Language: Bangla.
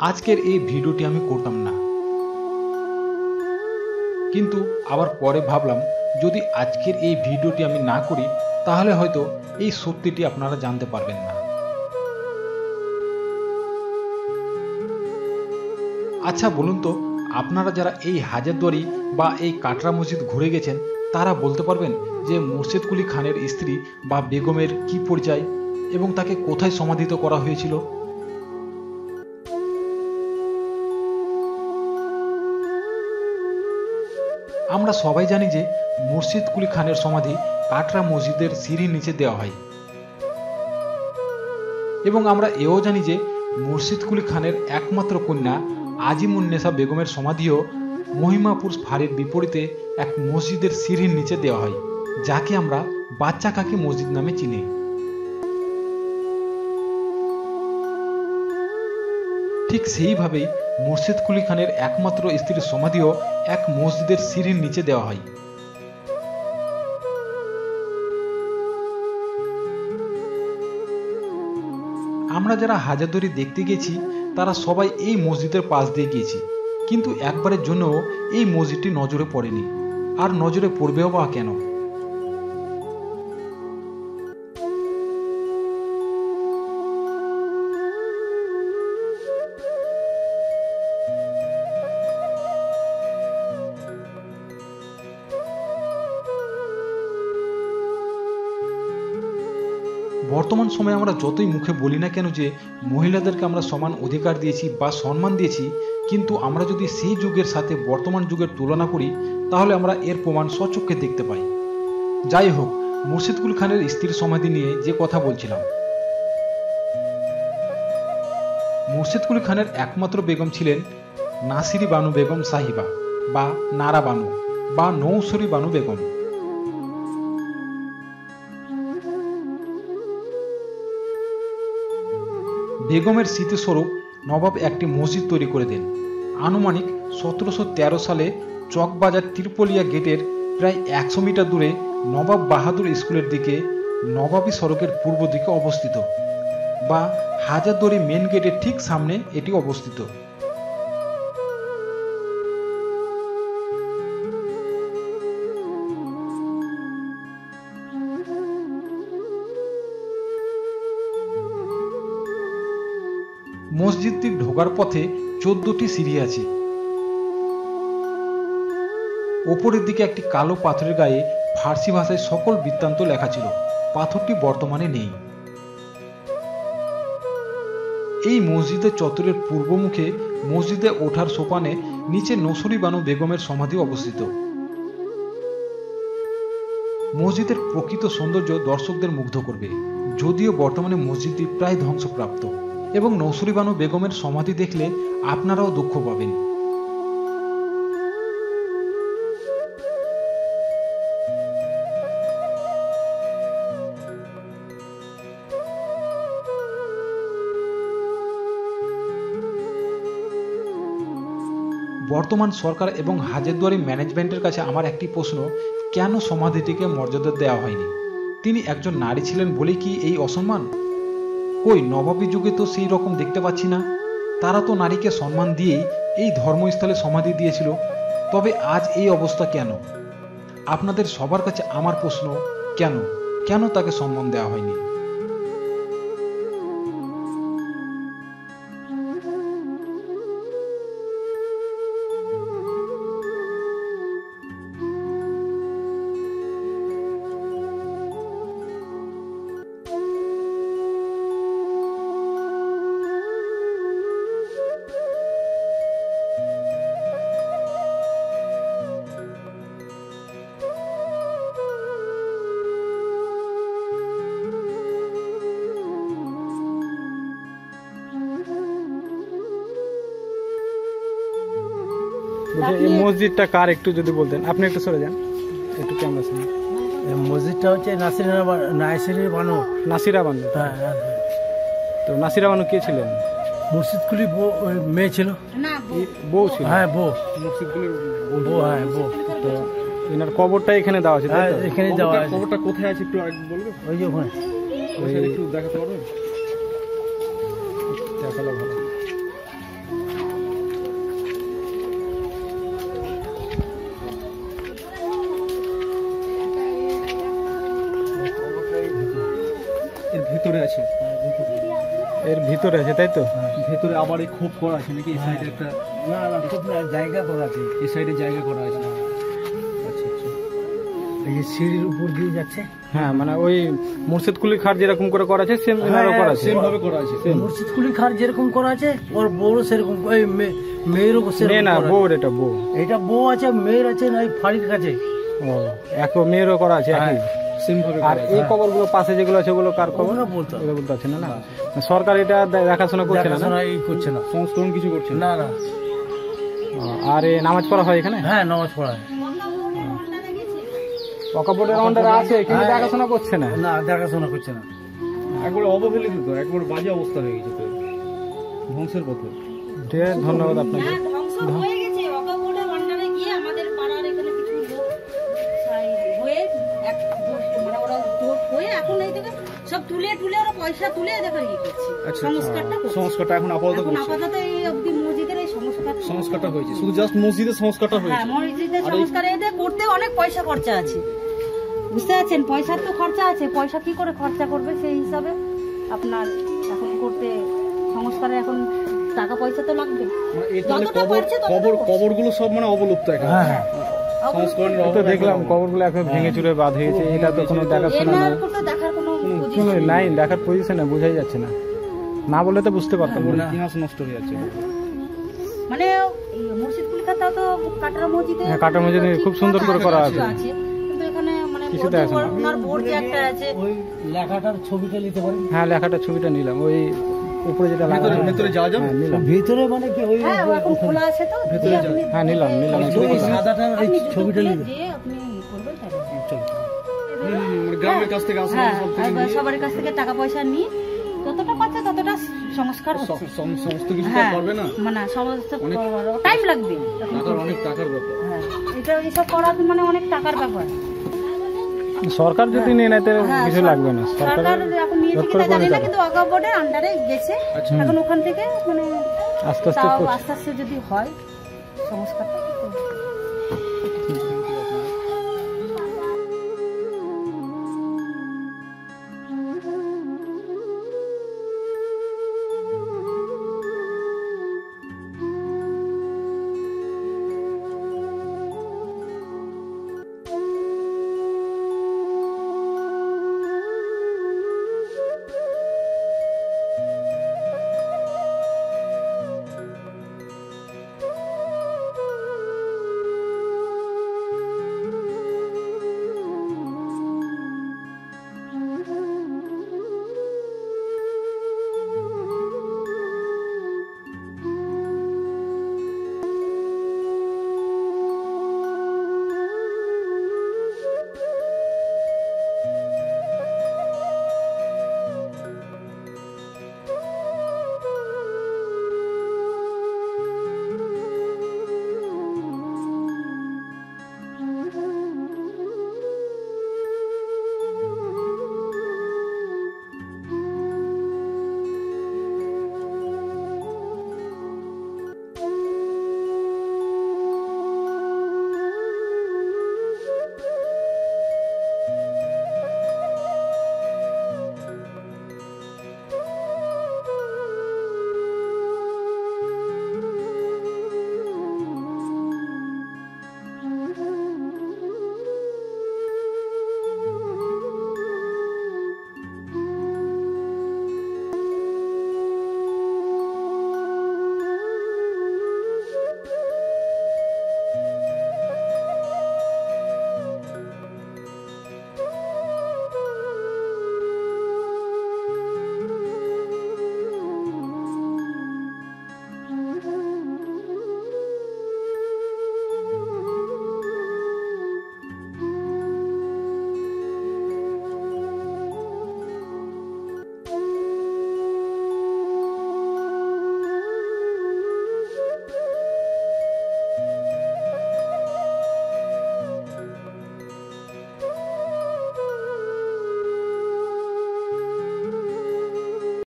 আজকের এই ভিডিওটি আমি করতাম না, কিন্তু আবার পরে ভাবলাম যদি আজকের এই ভিডিওটি আমি না করি তাহলে হয়তো এই সত্যিটি আপনারা জানতে পারবেন না। আচ্ছা বলুন তো, আপনারা যারা এই হাজারদুয়ারি বা এই কাটরা মসজিদ ঘুরে গেছেন তারা বলতে পারবেন যে মুর্শিদ কুলি খানের স্ত্রী বা বেগমের কি পরিচয় এবং তাকে কোথায় সমাধিত করা হয়েছিল? আমরা সবাই জানি যে মুর্শিদ কুলি খানের সমাধি কাটরা মসজিদের সিঁড়ির নিচে দেওয়া হয়, এবং আমরা এও জানি যে মুর্শিদ কুলি খানের একমাত্র কন্যা আজিমুন্নেসা বেগমের সমাধিও মহিমাপুর ফাঁড়ির বিপরীতে এক মসজিদের সিঁড়ির নিচে দেওয়া হয়, যাকে আমরা বাচ্চা কাকি মসজিদ নামে চিনি। ঠিক সেইভাবেই মুর্শিদ কুলি খানের একমাত্র স্ত্রীর সমাধিও এক মসজিদের সিঁড়ির নিচে দেওয়া হয়। আমরা যারা হাজারদুয়ারি দেখতে গেছি তারা সবাই এই মসজিদের পাশ দিয়ে গিয়েছি, কিন্তু একবারের জন্যও এই মসজিদটি নজরে পড়েনি, আর নজরে পড়বেও বা কেন? বর্তমান সময়ে আমরা যতই মুখে বলি না কেন যে মহিলাদেরকে আমরা সমান অধিকার দিয়েছি বা সম্মান দিয়েছি, কিন্তু আমরা যদি সেই যুগের সাথে বর্তমান যুগের তুলনা করি তাহলে আমরা এর প্রমাণ স্বচক্ষে দেখতে পাই। যাই হোক, মুর্শিদ কুলি খানের স্ত্রীর সমাধি নিয়ে যে কথা বলছিলাম, মুর্শিদ কুলি খানের একমাত্র বেগম ছিলেন নাসিরি বানু বেগম সাহিবা বা নারা বানু বা নৌসরি বানু বেগম। বেগমের স্মৃতিস্বরূপ নবাব একটি মসজিদ তৈরি করে দেন। আনুমানিক 1713 সালে চকবাজার ত্রিপলিয়া গেটের প্রায় 100 মিটার দূরে নবাব বাহাদুর স্কুলের দিকে নবাবী সড়কের পূর্ব দিকে অবস্থিত, বা হাজারদুয়ারি মেন গেটের ঠিক সামনে এটি অবস্থিত। মসজিদটির ঢোকার পথে 14টি সিঁড়ি আছে। ওপরের দিকে একটি কালো পাথরের গায়ে ফার্সি ভাষায় সকল বৃত্তান্ত লেখা ছিল। পাথরটি বর্তমানে নেই। এই মসজিদের চত্বরের পূর্বমুখে মসজিদে ওঠার সোপানে নিচে নসরি বানু বেগমের সমাধি অবস্থিত। মসজিদের প্রকৃত সৌন্দর্য দর্শকদের মুগ্ধ করবে, যদিও বর্তমানে মসজিদটি প্রায় ধ্বংসপ্রাপ্ত, এবং নসরি বানু বেগমের সমাধি দেখলে আপনারাও দুঃখ পাবেন। বর্তমান সরকার এবং হাজারদুয়ারি ম্যানেজমেন্টের কাছে আমার একটি প্রশ্ন, কেন সমাধিটিকে মর্যাদা দেওয়া হয়নি? তিনি একজন নারী ছিলেন বলে কি এই অসম্মান? কই, নবাবী যুগে তো সেই রকম দেখতে পাচ্ছি না। তারা তো নারীকে সম্মান দিয়েই এই ধর্মস্থলে সমাধি দিয়েছিল, তবে আজ এই অবস্থা কেন? আপনাদের সবার কাছে আমার প্রশ্ন, কেন কেন তাকে সম্মান দেওয়া হয়নি? এই মসজিদটা কার একটু যদি বলতেন। আপনি একটু সরে যান, একটু ক্যামেরা সামনে। মসজিদটা হচ্ছে নাসিরা বানু। নাসিরা বানু। হ্যাঁ, তো নাসিরা বানু কে ছিলেন? মুর্শিদ কুলি মেয়ে ছিল, বউ ছিল। হ্যাঁ বউ, মুর্শিদ কুলির বউ, হ্যাঁ বউ। তো এনার কবরটা এখানে দেওয়া আছে। হ্যাঁ, এখানে দেওয়া আছে। কবরটা কোথায় আছে একটু বলবে? ওই যে ওখানে। একটু দেখাতে পারবেন? দেখালে ভালো। ভেতরে আছে, এর ভিতরে আছে তাই তো? ভেতরে আবার এই খোপ করা আছে নাকি? এই সাইডে একটা, না না খুব না, জায়গা করা আছে। এই সাইডে জায়গা করা আছে। আচ্ছা আচ্ছা। এই যে সিঁড়ির উপর দিয়ে যাচ্ছে, হ্যাঁ মানে ওই মুর্শিদকুলি খাট যেরকম করে করা আছে সেম এনারও করা আছে। সেম ভাবে করা আছে। মুর্শিদকুলি খাট যেরকম করা আছে ওর বউরও সেরকম, ওই মেয়েরও মেয়ে সেরকম না করা আছে। বউ, এটা বউ। এটা বউ আছে, মেয়ের আছে না এই ফাড়ির কাছে। ও এক মেয়েরও করা আছে একই। সেম ভাবে আর এই কবরগুলো পাশে যেগুলো আছে ওগুলো কার কবর? ওগুলো বলতে হবে। ওগুলো বলতে আছে না? না সরকার এটা দেখাশোনা করছে না? দেখাশোনা এই করছে না, সংস্করণ কিছু করছে না। না না। ও, আর এই নামাজ পড়া হয় এখানে? হ্যাঁ নামাজ পড়ায়। ওয়াকফ আন্ডারে আছে কিন্তু হ্যাঁ। দেখাশোনা করছে না। না দেখাশোনা করছে না। একবার অবহেলিত তো, একবার বাজে অবস্থা হয়ে গেছে তো, ধ্বংসের পথে। ধন্যবাদ আপনাকে। হ্যাঁ, ধ্বংস হয়ে গেছে। ওয়াকফ বোর্ডের আন্ডারে গিয়ে আমাদের পাড়ার এখানে কিছু লোক হয়ে মানে ওরা জোট হয়ে এখন এই থেকে সব তুলে ওরা পয়সা তুলে দেখো ইয়ে করছে। আচ্ছা, সংস্কারটা করছে। সংস্কারটা এখন আপাতত এখন করছে। আপাতত এই অবধি মসজিদের এই সংস্কারটা হয়েছে, শুধু জাস্ট মসজিদের সংস্কারটা হ্যাঁ, হয়েছে। মসজিদের সংস্কার এটা করতে অনেক পয়সা খরচা আছে, বুঝতে পারছেন? পয়সার তো খরচা আছে, পয়সা কি করে খরচা করবে সেই হিসাবে আপনার এখন করতে সংস্কারে এখন টাকা পয়সা তো লাগবে। মানে এই তাহলে যতটা পারছে ততটা করছে। কবরগুলো সব মানে অবলুপ্ত এখন। হ্যাঁ সংস্করণের তো দেখলাম কবরগুলো এখন ভেঙে চুরে বাদ হয়েছে, এটা তো কোনো দেখাশোনা এনার নেই, কোনো দেখার কোনো কোনো position নাই, দেখার পজিশনে বোঝাই যাচ্ছে না, না বলে তো বুঝতে পারতাম না। ইতিহাস নষ্ট হয়ে যাচ্ছে। মানে এই মুর্শিদকুলি খাতাও তো কাটারা মসজিদে হ্যাঁ, কাটারা মসজিদে খুব সুন্দর করে করা আছে। কিন্তু এখানে মানে কিছু বোর্ডে দেখা যায় না। ওনার বোর্ড যে একটা আছে ওই লেখাটার ছবিটা নিতে পারেন। হ্যাঁ লেখাটা ছবিটা নিলাম, ওই উপরে যেটা লাগানো আছে। ভেতরে যাওয়া যাবে? হ্যাঁ, নিলাম। ভিতরে মানে কি ওই হ্যাঁ ও এখন খোলা আছে তো ভেতরে যে যান। আপনি হ্যাঁ নিলাম ওই সাদাটার এই আপনি ছবিটা ঢুকলে নিতে। যে আপনি করবেন তাহলে। মানে গ্রামের কাছ থেকে আসে হ্যাঁ, সব থেকে একবার নিয়ে সবার কাছ থেকে টাকা পয়সা নিয়ে যতটা পাচ্ছে ততটা সংস্কার হচ্ছে। সমস্ত কিছু তো হ্যাঁ পারবে না। মানে সমস্ত টাইম লাগবে। অনেক টাকার ব্যাপার। হ্যাঁ এটা এইসব করা মানে অনেক টাকার ব্যাপার। সরকার যদি নিয়ে নেয় তাহলে হ্যাঁ, কিছু লাগবে না, সরকার সরকার এখন নিয়েছে জোর কিনা করে জানি না, করে কিন্তু ওয়াকফ বোর্ডের আন্ডারে গেছে। এখন ওখান থেকে মানে আস্তে আস্তে তাও করছে। আস্তে আস্তে যদি হয় সংস্কারটা করতে হবে।